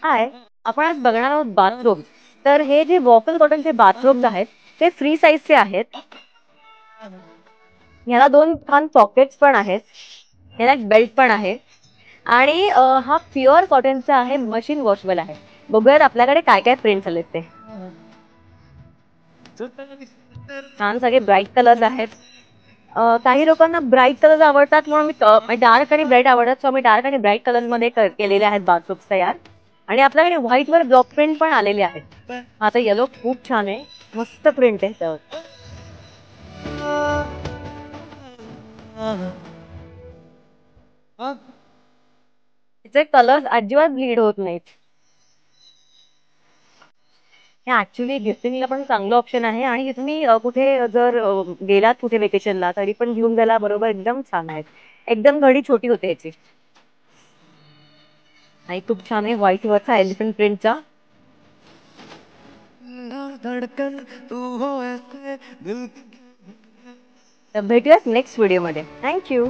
हाय, आपण आज बघणार आहोत बाथरोब. तर हे जे वॉकल कॉटनचे बाथरोब्स आहेत ते फ्री साईजचे आहेत. ह्याला दोन छान पॉकेट्स पण आहेत. ह्याला एक बेल्ट पण आहे. आणि हा प्युअर कॉटनचा आहे, मशीन वॉशबल आहे. बघूयात आपल्याकडे काय काय प्रिंट्स आलेत ते. छान सगळे ब्राईट कलर्स आहेत. काही लोकांना ब्राईट कलर आवडतात म्हणून मी डार्क आणि ब्राईट आवडतात, सो मी डार्क आणि ब्राईट कलर मध्ये केलेले आहेत बाथरूम्स तयार. आणि आपल्याकडे व्हाईट वर ब्लॉक प्रिंट पण आलेले आहेत. आता येलो खूप छान आहे, मस्त प्रिंट आहे त्यावर. त्याचे कलर्स अजिबात ब्लीड होत नाहीत. हे ऍक्च्युली गिफ्टिंगला पण चांगलं ऑप्शन आहे. आणि तुम्ही कुठे जर गेलात कुठे वेकेशनला तरी पण घेऊन जायला बरोबर एकदम छान आहेत. एकदम घडी छोटी होते याची. आणि खूप छान आहे व्हाईट वरचा एलिफंट प्रिंटचा. तर भेटूयात नेक्स्ट व्हिडिओमध्ये. थँक्यू.